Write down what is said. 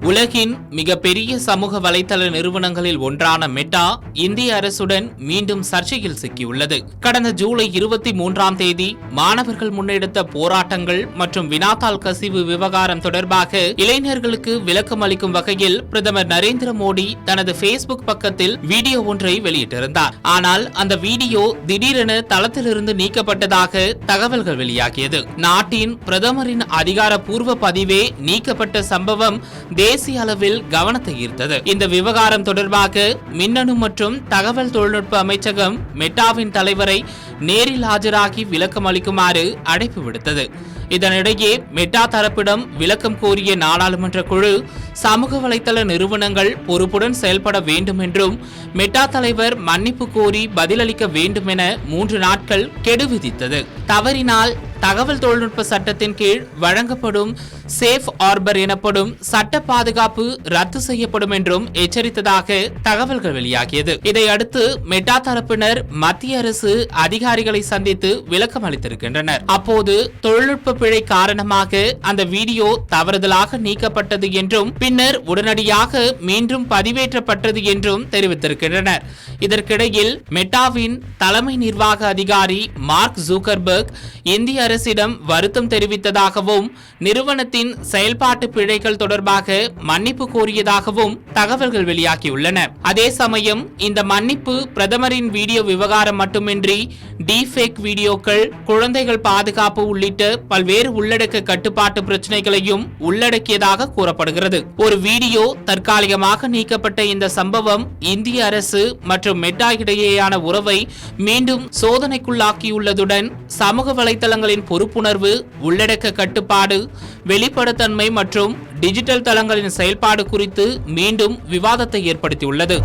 உலகின் மிகப்பெரிய சமூக வலைதள நிறுவனங்களில் ஒன்றான மெட்டா இந்திய அரசுடன் மீண்டும் சர்ச்சையில் சிக்கியுள்ளது. கடந்த ஜூலை 23ஆம் தேதி மாணவர்கள் முன்னெடுத்த போராட்டங்கள் மற்றும் வினாத்தாள் கசிவு விவகாரம் தொடர்பாக இளைஞர்களுக்கு விளக்கம் அளிக்கும் வகையில் பிரதமர் நரேந்திர மோடி தனது Facebook பக்கத்தில் வீடியோ ஒன்றை வெளியிட்டிருந்தார். ஆனால் அந்த வீடியோ திடீரென தளத்திலிருந்து நீக்கப்பட்டதாக தகவல்கள் வெளியாகியது. நாட்டின் பிரதமரின் அதிகாரப்பூர்வ பதிவே நீக்கப்பட்ட சம்பவம் தேசிய அளவில் கவனத்தை ஈர்த்தது. இந்த விவகாரம் தொடர்பாக மின்னணு மற்றும் தகவல் தொழில்நுட்ப அமைச்சகம் மெட்டாவின் தலைவரை நேரில் ஆஜராகி விளக்கம் அளிக்குமாறு அழைப்பு விடுத்தது. இதனிடையே மெட்டா தரப்பிடம் விளக்கம் கோரிய நாடாளுமன்ற குழு சமூக வலைதள நிறுவனங்கள் பொறுப்புடன் செயல்பட வேண்டும் என்றும் மெட்டா தலைவர் மன்னிப்பு கோரி பதிலளிக்க வேண்டும் என 3 நாட்கள் கெடு விதித்தது. தவறினால் தகவல் தொழில்நுட்ப சட்டத்தின் கீழ் வழங்கப்படும் சேஃப் ஹார்பர் எனப்படும் சட்ட பாதுகாப்பு ரத்து செய்யப்படும் என்றும் எச்சரித்ததாக தகவல்கள் வெளியாகியது. இதையடுத்து மெட்டா தரப்பினர் மத்திய அரசு அதிகாரிகளை சந்தித்து விளக்கம் அளித்திருக்கின்றனர். அப்போது தொழில்நுட்ப பிழை காரணமாக அந்த வீடியோ தவறுதலாக நீக்கப்பட்டது என்றும் பின்னர் உடனடியாக மீண்டும் பதிவேற்றப்பட்டது என்றும் தெரிவித்திருக்கின்றனர். இதற்கிடையில் மெட்டாவின் தலைமை நிர்வாக அதிகாரி மார்க் ஜூக்கர்பர்க் இந்திய அரசிடம் வருத்தம் தெரிவித்ததாகவும் நிறுவனத்தின் செயல்பாட்டு பிழைகள் தொடர்பாக மன்னிப்பு கோரியதாகவும் தகவல்கள் வெளியாகியுள்ளன. அதே சமயம் இந்த மன்னிப்பு பிரதமரின் வீடியோ விவகாரம் மட்டுமின்றி டீஃபேக் வீடியோக்கள், குழந்தைகள் பாதுகாப்பு உள்ளிட்ட பல்வேறு உள்ளடக்க கட்டுப்பாட்டு பிரச்சனைகளையும் உள்ளடக்கியதாக கூறப்படுகிறது. ஒரு வீடியோ தற்காலிகமாக நீக்கப்பட்ட இந்த சம்பவம் இந்திய அரசு மற்றும் மெட்டா இடையேயான உறவை மீண்டும் சோதனைக்குள்ளாக்கியுள்ளதுடன் சமூக வலைதளங்களின் பொறுப்புணர்வு, உள்ளடக்க கட்டுப்பாடு, வெளிப்படைத்தன்மை மற்றும் டிஜிட்டல் தளங்களின் செயல்பாடு குறித்து மீண்டும் விவாதத்தை ஏற்படுத்தியுள்ளது.